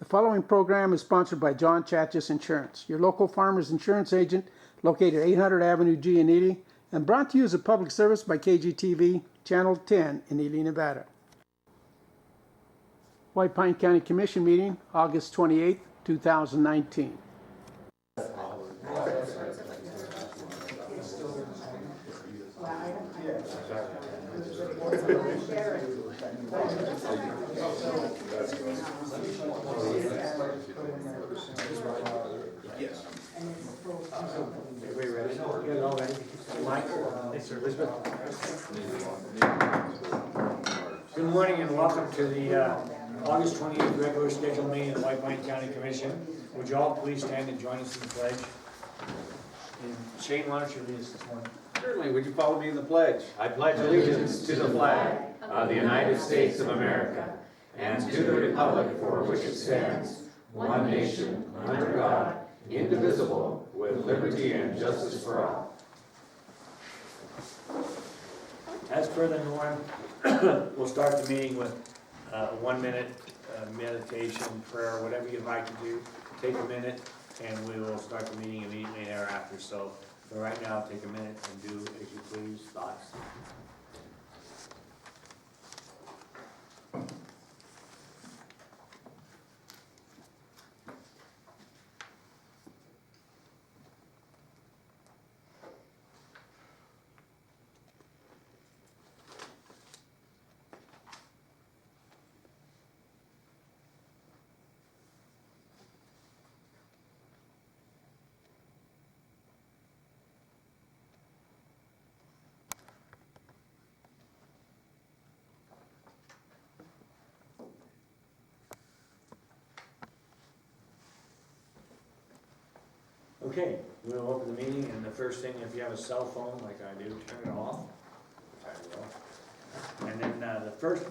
following program is sponsored by John Chachis Insurance, your local farmers insurance agent located at 800 Avenue G in Ely, and brought to you as a public service by KGTV, Channel 10 in Ely, Nevada. White Pine County Commission meeting, August 28, 2019. Yes. Everybody ready? You guys all ready? Mike? Yes, sir. Elizabeth? Good morning and welcome to the August 28th regular scheduled meeting of the White Pine County Commission. Would you all please stand and join us in the pledge? And Shane, why don't you lead us this morning? Certainly. Would you follow me in the pledge? I pledge allegiance to the flag of the United States of America and to the republic for which it stands, one nation, under God, indivisible, with liberty and justice for all. As per the norm, we'll start the meeting with 1 minute meditation, prayer, whatever you'd like to do. Take a minute and we will start the meeting immediately thereafter. So for right now, take a minute and do as you please. Thoughts? Okay, we'll open the meeting, and the first thing, if you have a cell phone like I do, turn it off. I will. And then the first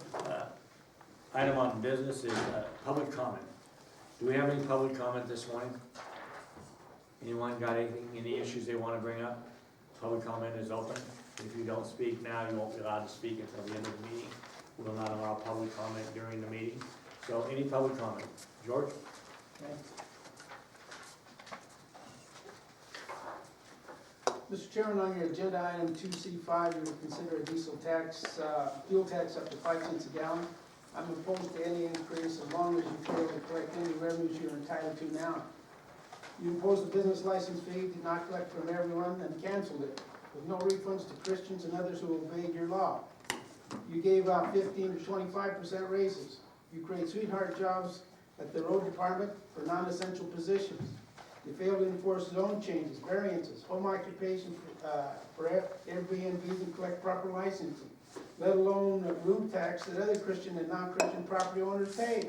item on business is public comment. Do we have any public comment this morning? Anyone got anything, any issues they want to bring up? Public comment is open. If you don't speak now, you won't be allowed to speak until the end of the meeting. We will not allow public comment during the meeting. So any public comment? George? Mr. Chairman, on your agenda item 2C5, you will consider a diesel tax, fuel tax up to 5 cents a gallon. I'm opposed to any increase as long as you fail to collect any revenues you're entitled to now. You imposed a business license fee, did not collect from everyone, and canceled it, with no refunds to Christians and others who obeyed your law. You gave out 15 to 25% raises. You create sweetheart jobs at the road department for non-essential positions. You failed to enforce zone changes, variances, home occupation for Airbnbs and collect proper licensing, let alone a room tax that other Christian and non-Christian property owners pay.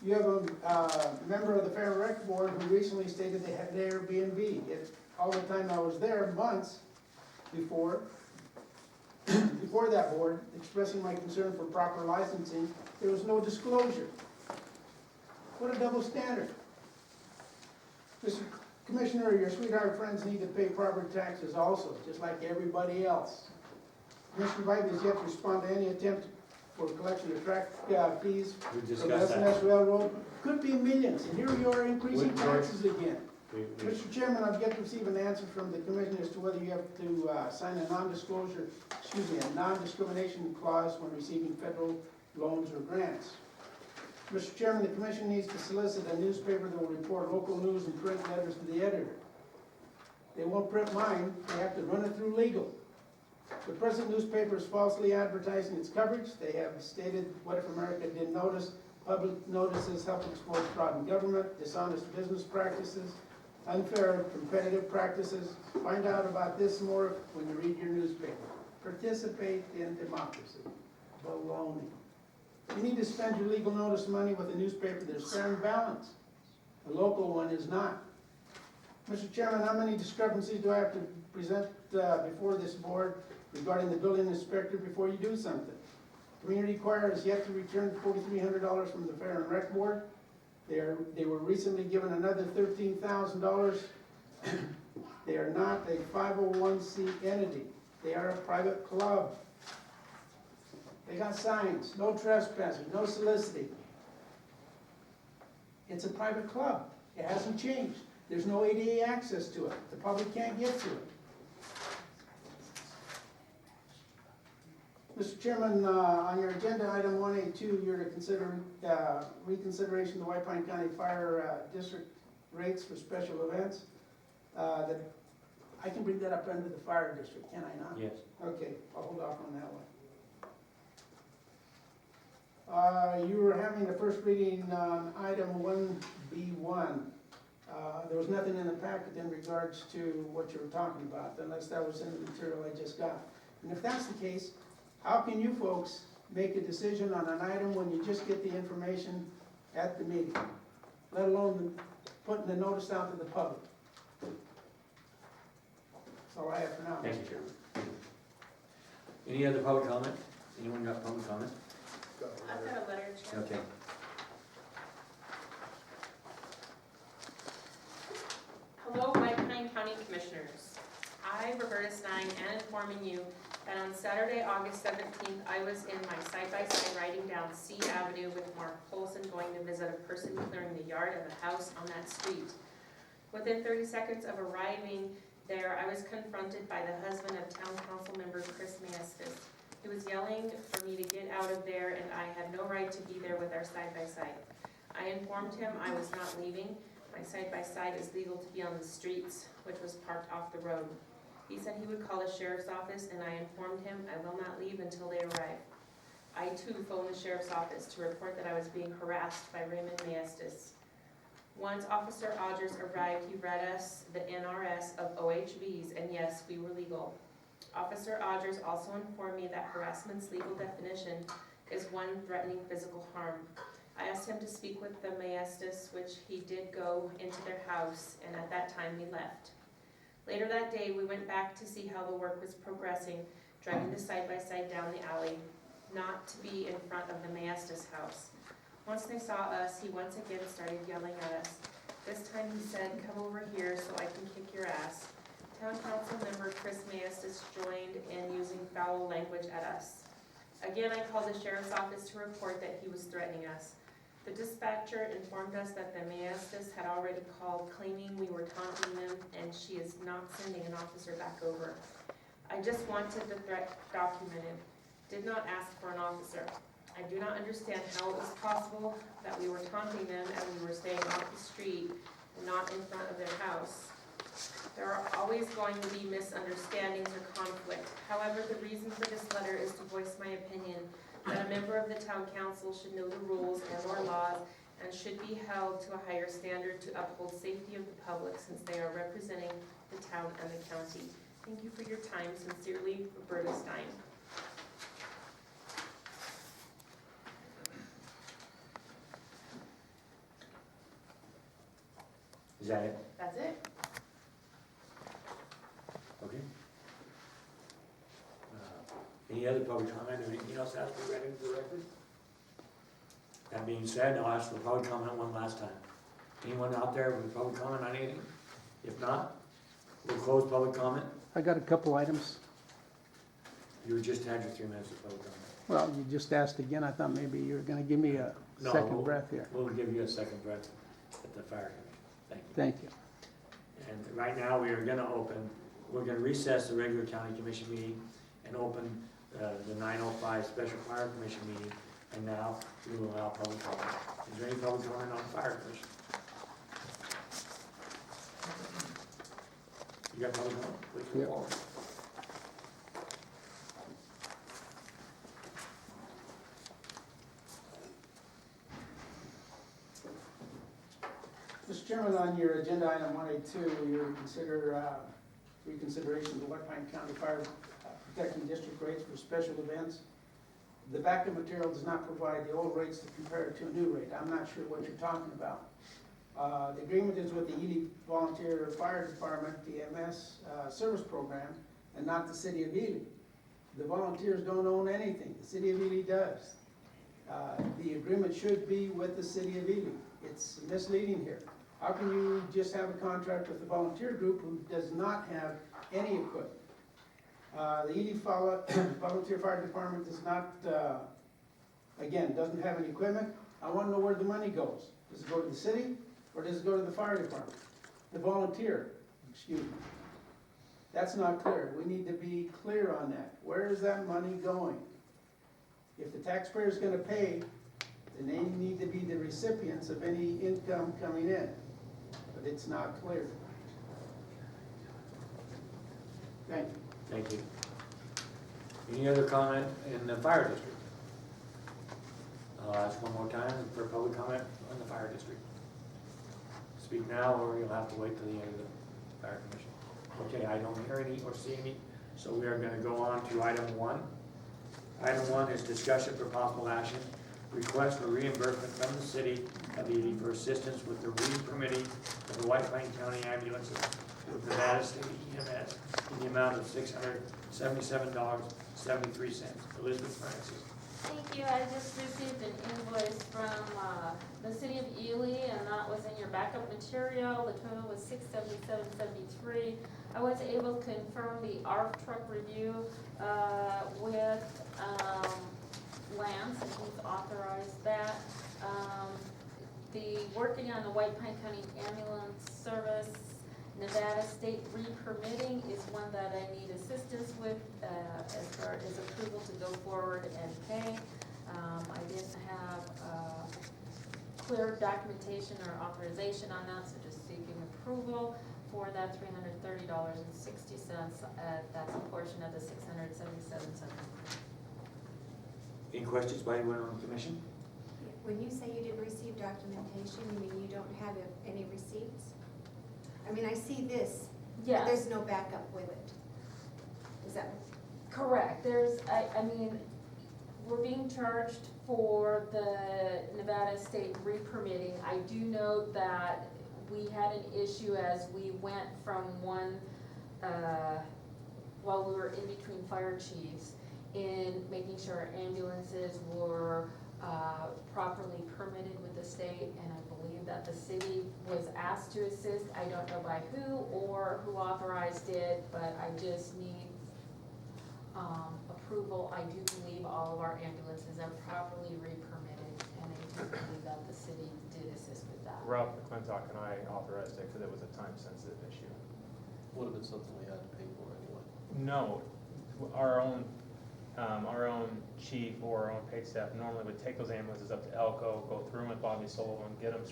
You have a member of the Fair and Rec Board who recently stated they had an Airbnb. Yet all the time I was there, months before that board, expressing my concern for proper licensing, there was no disclosure. What a double standard. Mr. Commissioner, your sweetheart friends need to pay property taxes also, just like everybody else. Commissioner Biden has yet to respond to any attempt for collection of track fees We from the discussed that. SNS Railroad. Could be millions, and here you are increasing taxes again. Mr. Chairman, I've yet to receive an answer from the Commission as to whether you have to sign a non-discrimination clause when receiving federal loans or grants. Mr. Chairman, the Commission needs to solicit a newspaper that will report local news and print letters to the editor. They won't print mine, they have to run it through legal. The present newspaper is falsely advertising its coverage. They have stated, what if America didn't notice? Public notices help expose fraud in government, dishonest business practices, unfair competitive practices. Find out about this more when you read your newspaper. Participate in democracy. Baloney. You need to spend your legal notice money with a newspaper that's fair and balanced. The local one is not. Mr. Chairman, how many discrepancies do I have to present before this board regarding the building inspector before you do something? Community Choir has yet to return $4,300 from the Fair and Rec Board. They were recently given another $13,000. They are not a 501c entity. They are a private club. They got signs, no trespassing, no soliciting. It's a private club. It hasn't changed. There's no ADA access to it. The public can't get to it. Mr. Chairman, on your agenda, item 1A2, you're to consider reconsideration of the White Pine County Fire District rates for special events. I can bring that up under the fire district, can I not? Yes. Okay, I'll hold off on that one. You were having the first reading on item 1B1. There was nothing in the packet in regards to what you were talking about, unless that was in the material I just got. And if that's the case, how can you folks make a decision on an item when you just get the information at the meeting, let alone putting the notice out to the public? That's all I have for now. Thank you, Chairman. Any other public comment? Anyone got public comment? I've got a letter, Chair. Okay. Hello, White Pine County Commissioners. I, Roberta Stein, am informing you that on Saturday, August 17th, I was in my side-by-side riding down C Avenue with Mark Polson going to visit a person clearing the yard of a house on that street. Within 30 seconds of arriving there, I was confronted by the husband of Town Council member Chris Maestas. He was yelling for me to get out of there and I had no right to be there with our side-by-side. I informed him I was not leaving. My side-by-side is legal to be on the streets, which was parked off the road. He said he would call the sheriff's office and I informed him I will not leave until they arrive. I too phoned the sheriff's office to report that I was being harassed by Raymond Maestas. Once Officer Odgers arrived, he read us the NRS of OHVs, and yes, we were legal. Officer Odgers also informed me that harassment's legal definition is one threatening physical harm. I asked him to speak with the Maestas, which he did go into their house, and at that time we left. Later that day, we went back to see how the work was progressing, driving the side-by-side down the alley, not to be in front of the Maestas house. Once they saw us, he once again started yelling at us. This time he said, "Come over here so I can kick your ass." Town Council member Chris Maestas joined in using foul language at us. Again, I called the sheriff's office to report that he was threatening us. The dispatcher informed us that the Maestas had already called, claiming we were taunting them, and she is not sending an officer back over. I just wanted the threat documented, did not ask for an officer. I do not understand how it was possible that we were taunting them and we were staying off the street and not in front of their house. There are always going to be misunderstandings or conflict. However, the reason for this letter is to voice my opinion that a member of the town council should know the rules and or laws and should be held to a higher standard to uphold safety of the public since they are representing the town and the county. Thank you for your time. Sincerely, Roberta Stein. Is that it? That's it. Okay. Any other public comment or anything else has to be read into the record? That being said, I'll ask for public comment one last time. Anyone out there with a public comment on anything? If not, we'll close public comment. I got a couple items. You just had your 3 minutes of public comment. Well, you just asked again. I thought maybe you were gonna give me a No, second breath here. We'll give you a second breath at the fire commission. Thank you. Thank you. And right now, we're gonna recess the regular county commission meeting and open the 9:05 special fire commission meeting. And now we will allow public comment. Is there any public comment on the fire commission? You got public comment? Please come Yep. forward. Mr. Chairman, on your agenda item 1A2, you consider reconsideration of the White Pine County Fire Protection District rates for special events. The backup material does not provide the old rates to compare it to a new rate. I'm not sure what you're talking about. The agreement is with the Ely Volunteer Fire Department, the MS service program, and not the city of Ely. The volunteers don't own anything. The city of Ely does. The agreement should be with the city of Ely. It's misleading here. How can you just have a contract with the volunteer group who does not have any equipment? The Ely Volunteer Fire Department does not, again, doesn't have any equipment. I want to know where the money goes. Does it go to the city, or does it go to the fire department? The volunteer, excuse me. That's not clear. We need to be clear on that. Where is that money going? If the taxpayer's gonna pay, then they need to be the recipients of any income coming in. But it's not clear. Thank you. Thank you. Any other comment in the fire district? I'll ask one more time for public comment on the fire district. Speak now, or you'll have to wait till the end of the fire commission. Okay, I don't hear any or see any, so we are gonna go on to item 1. Item 1 is discussion for possible action, request for reimbursement from the city of Ely for assistance with the re-permitting of the White Plain County ambulances with Nevada State EMS in the amount of $677.73. Elizabeth Francis. Thank you. I just received an invoice from the city of Ely, and that was in your backup material. The total was $677.73. I was able to confirm the ARF truck review with Lance, and he's authorized that. The working on the White Pine County Ambulance Service Nevada State re-permitting is one that I need assistance with as far as approval to go forward and pay. I didn't have clear documentation or authorization on that, so just seeking approval for that $330.60. That's a portion of the $677.73. Any questions by anyone on the commission? When you say you didn't receive documentation, you mean you don't have any receipts? I mean, I see this, but Yes, there's no backup with it. Is that, correct. I mean, we're being charged for the Nevada State re-permitting. I do know that we had an issue as we went from one, while we were in between fire chiefs, in making sure our ambulances were properly permitted with the state, and I believe that the city was asked to assist. I don't know by who or who authorized it, but I just need approval. I do believe all of our ambulances are properly re-permitted, and I do believe that the city did assist with that. Ralph McClintock and I authorized it because it was a time-sensitive issue. Would have been something we had to pay for anyway. No, our own chief or our own paid staff normally would take those ambulances up to Elko, go through them with Bobby Sullivan, get the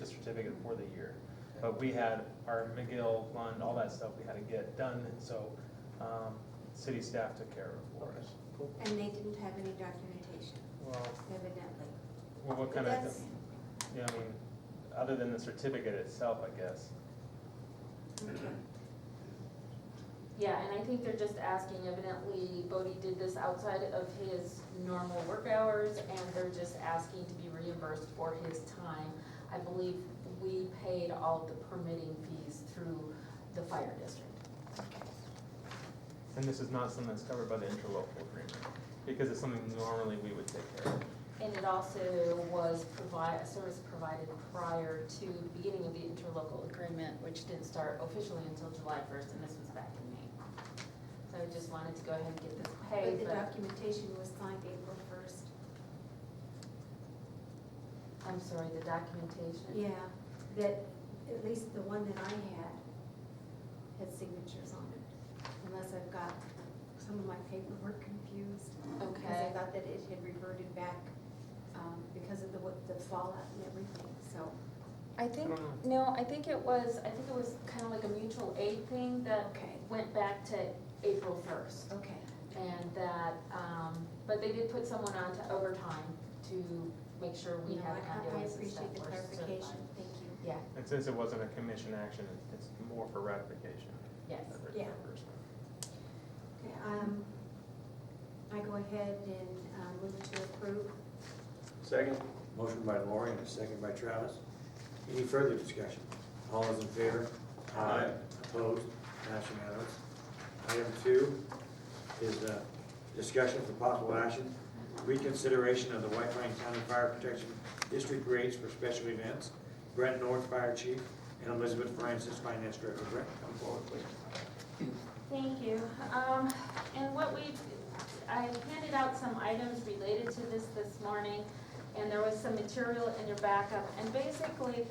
certificate for the year. But we had our McGill fund, all that stuff we had to get done, and so city staff took care of it for us. and they didn't have any documentation, Well, evidently. what kind of, That's- I mean, other than the certificate itself, I guess. Okay. Yeah, and I think they're just asking, evidently Bodie did this outside of his normal work hours, and they're just asking to be reimbursed for his time. I believe we paid all of the permitting fees through the fire district. And this is not something that's covered by the interlocal agreement, because it's something normally we would take care of. And it also was a service provided prior to the beginning of the interlocal agreement, which didn't start officially until July 1st, and this was back in May. So I just wanted to go ahead and get this But paid, the but documentation was signed April 1st. I'm sorry, the documentation. Yeah, that, at least the one that I had signatures on it. Unless I've got some of my paperwork confused. Because Okay. I thought that it had reverted back because of the fallout and everything, so. I think, I don't no, I think it was kind of like a mutual aid thing that Okay. went back to April 1st. Okay. And that, but they did put someone on to overtime to make sure we No, have I ambulances that appreciate the were clarification, certified. thank you. Yeah, And since it wasn't a commission action, it's more for ratification. yes. than Yeah. reimbursement. Okay, I go ahead and move to approve. Second. Motion by Lori and a second by Travis. Any further discussion? All those in favor? Aye. Opposed? Passed unanimous. Item 2 is discussion for possible action, reconsideration of the White Pine County Fire Protection District rates for special events. Brent North, Fire Chief, and Elizabeth Francis, Finance Director. Brent, come forward, please. Thank you. And I handed out some items related to this morning. and there was some material in your backup. And basically,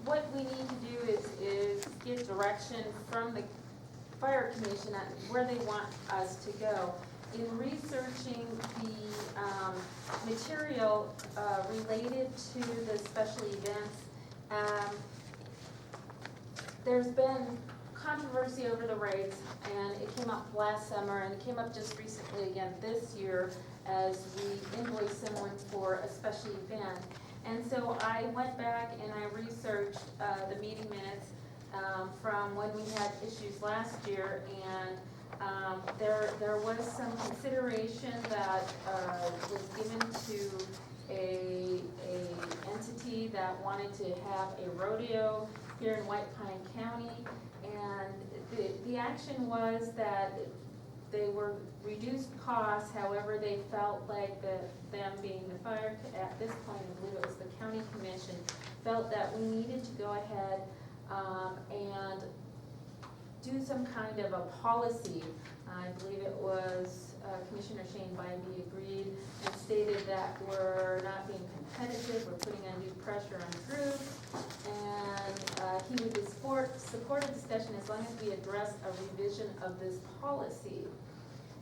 what we need to do is get direction from the fire commission on where they want us to go. In researching the material related to the special events, there's been controversy over the rates, and it came up last summer, and it came up just recently again this year as we invoiced someone for a special event. And so I went back and I researched the meeting minutes from when we had issues last year, and there was some consideration that was given to a entity that wanted to have a rodeo here in White Pine County, and the action was that they were reduced costs. However, they felt like them being the fire, at this point, I believe it was the county commission, felt that we needed to go ahead and do some kind of a policy. I believe it was Commissioner Shane Bybee agreed and stated that we're not being competitive, we're putting undue pressure on groups, and he would support a discussion as long as we address a revision of this policy.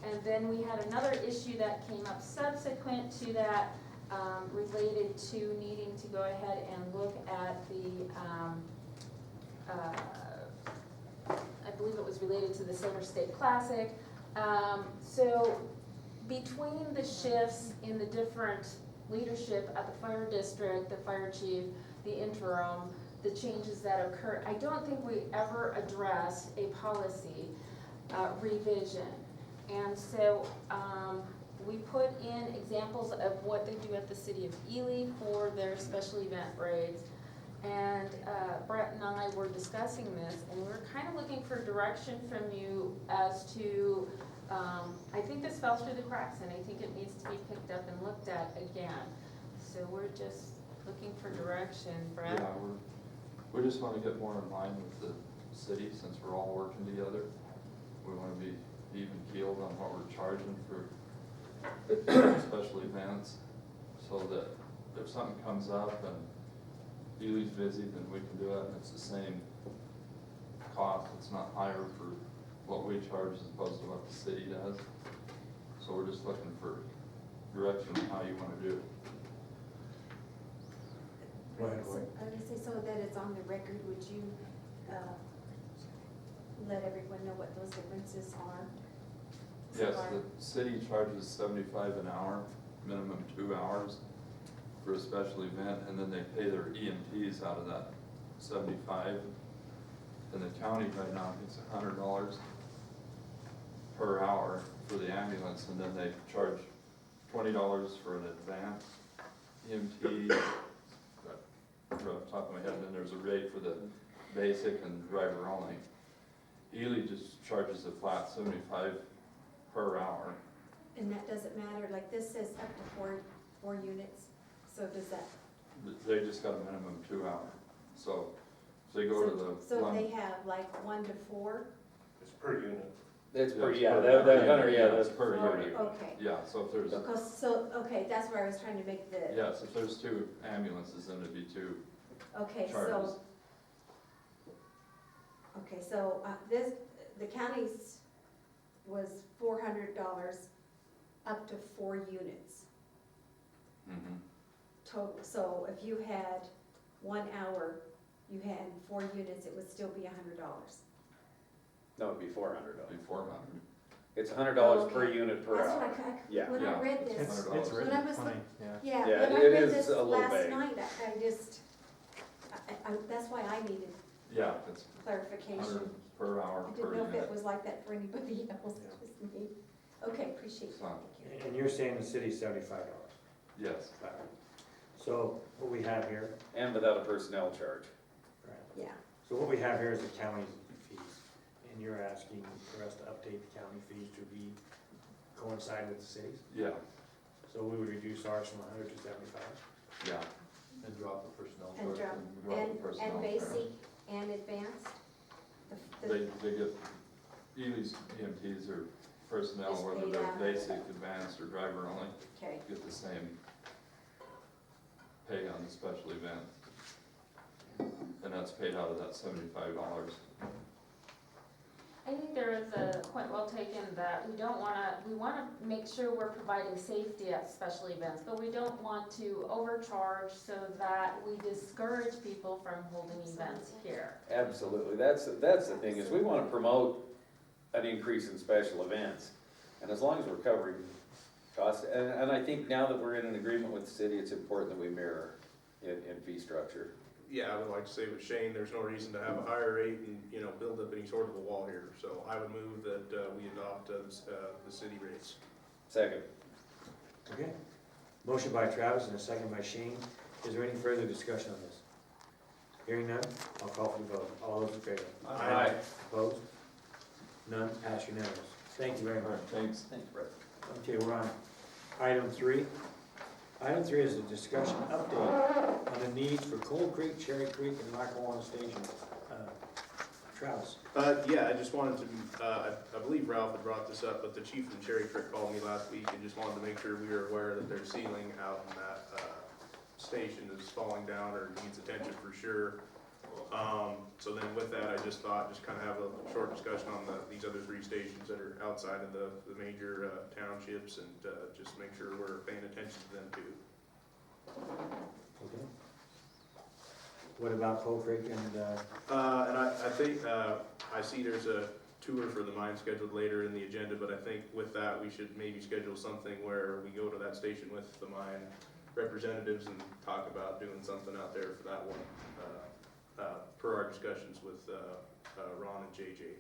And then we had another issue that came up subsequent to that, related to needing to go ahead and look at the I believe it was related to the Silver State Classic. So between the shifts in the different leadership at the fire district, the fire chief, the interim, the changes that occur, I don't think we ever addressed a policy revision. And so we put in examples of what they do at the city of Ely for their special event rates. And Brett and I were discussing this, and we were kind of looking for direction from you as to, I think this fell through the cracks, and I think it needs to be picked up and looked at again. So we're just looking for direction, Brett. Yeah, we just wanna get more in line with the city, since we're all working together. We wanna be even keeled on what we're charging for special events, so that if something comes up and Ely's busy, then we can do it, and it's the same cost. It's not higher for what we charge as opposed to what the city does. So we're just looking for direction on how you wanna do it. Go ahead, So, Cory. I was gonna say, so that it's on the record, would you, let everyone know what those differences are? So Yes, far? the city charges $75 an hour, minimum 2 hours for a special event, and then they pay their EMTs out of that 75. And the county right now gets $100 per hour for the ambulance, and then they charge $20 for an advanced EMT. Off the top of my head, and then there's a rate for the basic and driver only. Ely just charges a flat 75 per hour. And that doesn't matter, like this says up to four units, so does that? They just got a minimum 2 hour. So if they go to the So one. if they have like 1 to 4? It's per unit. It's per, it's yeah, per- that hundred, yeah, yeah, that's it's per per unit. unit. Okay, Yeah, so if there's, okay, that's where I was trying to make the, yes, if there's 2 ambulances, then it'd be 2 okay, charges. so the county's was $400 up to 4 units Mhm. total. So if you had 1 hour, you had 4 units, it would still be $100. No, it'd be $400. It'd be 400. It's $100 per Okay. unit per That's what hour. I, Yeah. when Yeah. I read this, It's $100. written When I was funny, yeah. yeah, Yeah, when I it read is this a little last vague. night, I just, that's why I needed Yeah, it's clarification. 100 per hour I per didn't know if it unit. was like that for anybody else, just me. Okay, appreciate that, So, thank you. And you're saying the city's $75. yes. So what we have here, And without a personnel charge. Yeah, so what we have here is the county's fees. And you're asking for us to update the county fees to be coincide with the cities? Yeah, So we would reduce ours from 100 to 75? yeah. And drop the personnel and charge. drum, drop the personnel and charge. basic and advanced? The- They get, Ely's EMTs or personnel, Just whether paid they're out. basic, advanced, or driver only, Okay, get the same pay on the special event. And that's paid out of that $75. I think there is a point well taken that we wanna make sure we're providing safety at special events, but we don't want to overcharge so that we discourage people from holding events here. Absolutely, that's the thing, is we wanna promote an increase in special events. And as long as we're covering costs, and I think now that we're in an agreement with the city, it's important that we mirror in fee structure. Yeah, I would like to say with Shane, there's no reason to have a higher rate and, build up any sort of a wall here. So I would move that we adopt the city rates. Second. Okay. Motion by Travis and a second by Shane. Is there any further discussion on this? Hearing none, I'll call for the vote. All those in favor? Aye. Opposed? None, pass unanimous. Thank you very much. Thanks. Thanks, Brett. Okay, we're on item 3. Item 3 is a discussion update on the needs for Cold Creek, Cherry Creek, and Lackawanna stations. Travis? Yeah, I just wanted to, I believe Ralph had brought this up, but the chief from Cherry Creek called me last week and just wanted to make sure we were aware that their ceiling out in that station is falling down or needs attention for sure. So then with that, I just thought, just kind of have a short discussion on these other 3 stations that are outside of the major townships and just make sure we're paying attention to them too. Okay. What about Cold Creek and, And I think, I see there's a tour for the mine scheduled later in the agenda, but I think with that, we should maybe schedule something where we go to that station with the mine representatives and talk about doing something out there for that one, per our discussions with Ron and JJ,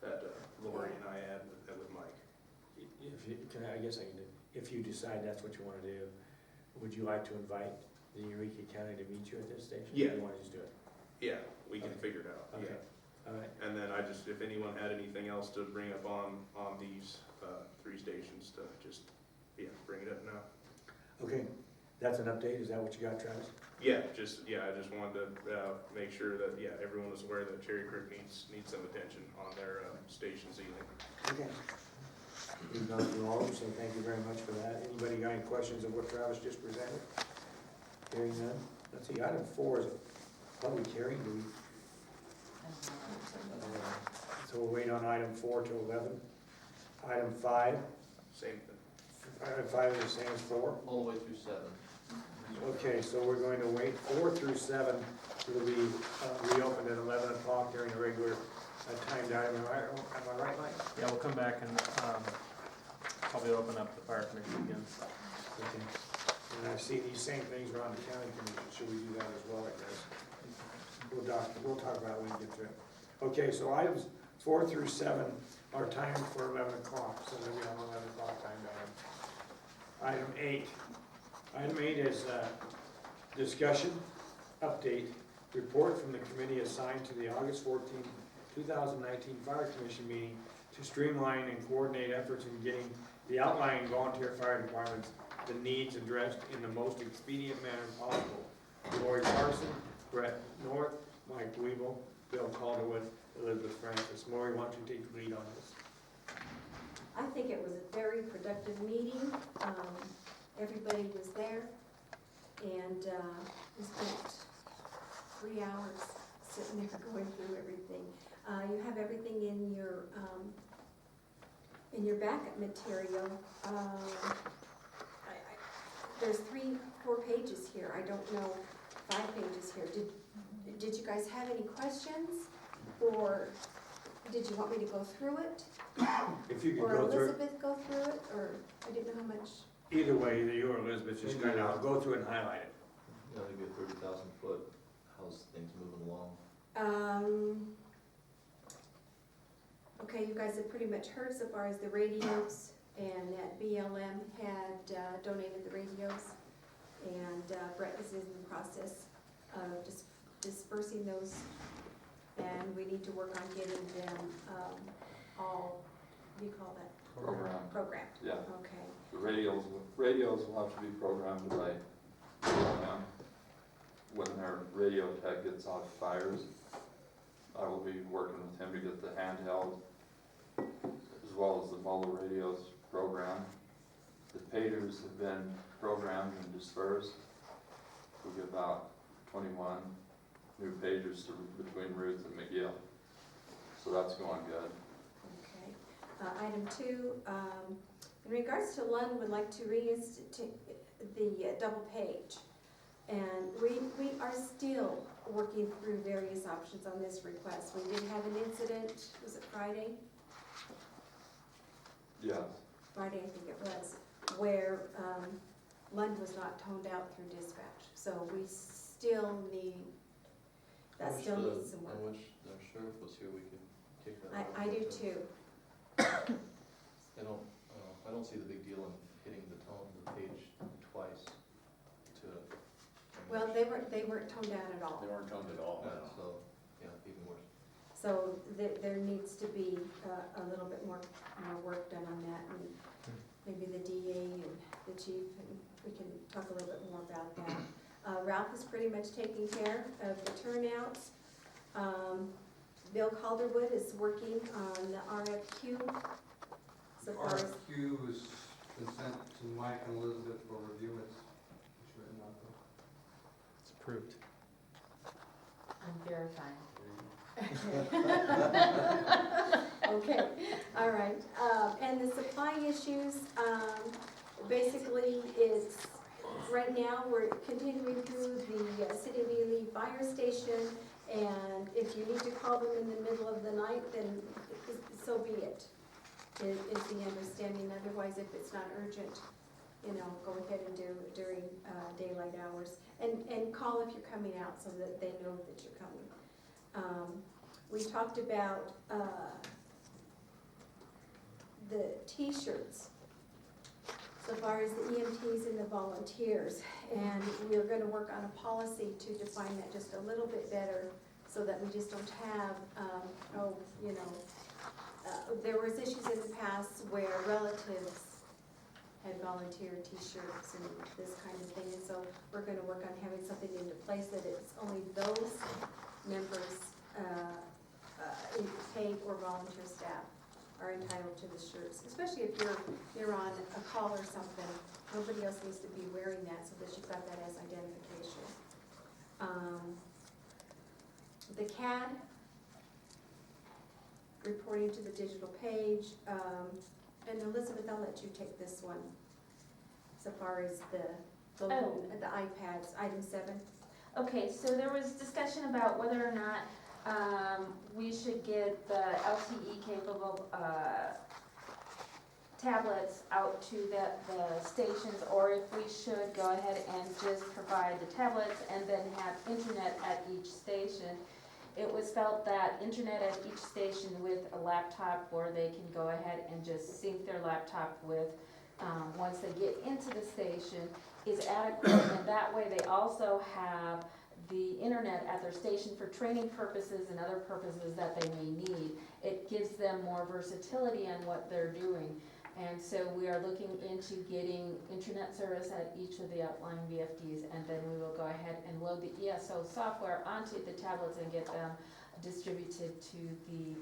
that Lori and I had with Mike. if you decide that's what you wanna do, would you like to invite the Eureka County to meet you at this station? Yeah. Or you wanna just do it? Yeah, we can Okay. figure it out, Okay. yeah. All right. And then if anyone had anything else to bring up on these 3 stations, to just, bring it up now. Okay, that's an update, is that what you got, Travis? I just wanted to make sure that, everyone was aware that Cherry Creek needs some attention on their station ceiling. Okay. We've gone through all of them, so thank you very much for that. Anybody got any questions of what Travis just presented? Hearing none. Let's see, item 4 is a public hearing. Do we, so we'll wait on item 4 to 11. Item 5, Same thing. item 5 is the same as 4. All the way through 7. Okay, so we're going to wait 4 through 7 will be reopened at 11 o'clock during a regular timed item. Am I right, Mike? Yeah, we'll come back and, probably open up the fire commission again. Okay. And I see these same things around the county commission. Should we do that as well, I guess? We'll talk about it when we get to it. Okay, so items 4 through 7 are timed for 11 o'clock, so then we have 11 o'clock timed item. Item 8 is discussion, update, report from the committee assigned to the August 14, 2019 Fire Commission meeting to streamline and coordinate efforts in getting the outlying volunteer fire departments the needs addressed in the most expedient manner possible. Lori Parson, Brett North, Mike Weeble, Bill Calderwood, Elizabeth Francis. Lori, why don't you take the lead on this? I think it was a very productive meeting. Everybody was there, and we spent 3 hours sitting there going through everything. You have everything in your backup material. There's 3-4 pages here. I don't know, 5 pages here. Did you guys have any questions, or did you want me to go through it? If you could Or go through it, Elizabeth go through it, or I didn't know how much. either way, either you or Elizabeth, just kind of go through it and highlight it. You know, they get 30,000 foot, how's things moving along? Okay, you guys have pretty much heard so far as the radios, and that BLM had donated the radios, and Brett is in the process of dispersing those, and we need to work on getting them all, what do you call that? Programmed. Yeah. Okay. The radios will have to be programmed by BLM. When their radio tech gets off fires, I will be working with him to get the handheld as well as the mobile radios programmed. The pagers have been programmed and dispersed. We'll get about 21 new pagers between Ruth and McGill. So that's going good. Okay. Item 2, in regards to Lund, would like to reinstitute the double page. And we are still working through various options on this request. We did have an incident, was it Friday? Yes. Friday, I think it was, where Lund was not toned out through dispatch. So we still need, that still needs some work. I wish the sheriff was here, we could kick that. I do too. I don't see the big deal in hitting the page twice to. Well, they weren't toned down at all. They weren't toned at all. So, yeah, even worse. So there needs to be a little bit more work done on that, and maybe the DA and the chief, and we can talk a little bit more about that. Ralph is pretty much taking care of the turnouts. Bill Calderwood is working on the RFQ. So far as, RFQ has been sent to Mike and Elizabeth for review. It's written up. It's approved. I'm verifying. okay, all right. And the supply issues, basically is, right now, we're continuing through the City of Ely fire station, and if you need to call them in the middle of the night, then so be it, is the understanding. Otherwise, if it's not urgent, go ahead and do it during daylight hours. And call if you're coming out so that they know that you're coming. We talked about the T-shirts, so far as the EMTs and the volunteers, and we're going to work on a policy to define that just a little bit better, so that we just don't have, there was issues in the past where relatives had volunteer T-shirts and this kind of thing, and so we're going to work on having something into place that it's only those members, paid or volunteer staff, are entitled to the shirts, especially if you're on a call or something. Nobody else needs to be wearing that, so that you've got that as identification. The CAD, reporting to the digital page, and Elizabeth, I'll let you take this one, so far as the iPads, item 7. Okay, so there was discussion about whether or not we should get the LTE capable tablets out to the stations, or if we should go ahead and just provide the tablets and then have internet at each station. It was felt that internet at each station with a laptop where they can go ahead and just sync their laptop with, once they get into the station, is adequate, and that way they also have the internet at their station for training purposes and other purposes that they may need. It gives them more versatility on what they're doing. And so we are looking into getting internet service at each of the outlying VFDs, and then we will go ahead and load the ESO software onto the tablets and get them distributed to the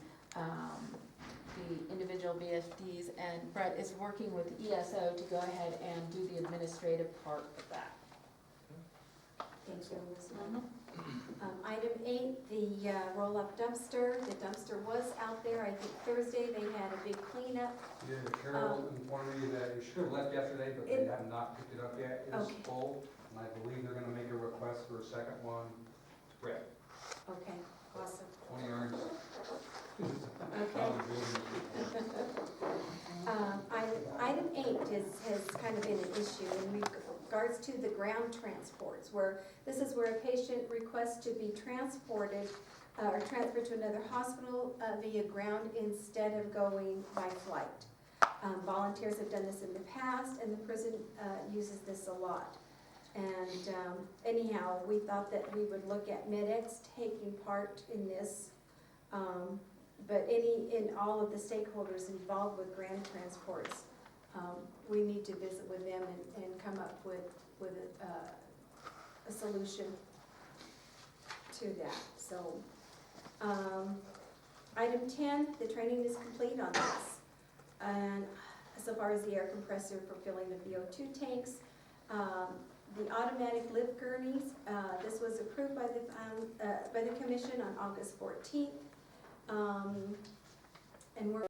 individual VFDs. And Brett is working with ESO to go ahead and do the administrative part of that. Thank you, Elizabeth. Item 8, the roll-up dumpster. The dumpster was out there, I think Thursday, they had a big cleanup. Yeah, Carol informed me that it should have left yesterday, but they have not picked it up yet. It is Okay. full, and I believe they're gonna make a request for a second one. Brett, Okay, awesome. 20 yards. Okay. Item 8 has kind of been an issue in regards to the ground transports, where this is where a patient requests to be transported or transferred to another hospital via ground instead of going by flight. Volunteers have done this in the past, and the prison uses this a lot. And anyhow, we thought that we would look at MedX taking part in this. But all of the stakeholders involved with ground transports, we need to visit with them and come up with a solution to that. So, item 10, the training is complete on this. And so far as the air compressor for filling the VO2 tanks. The automatic lift gurneys, this was approved by the commission on August 14th. And we're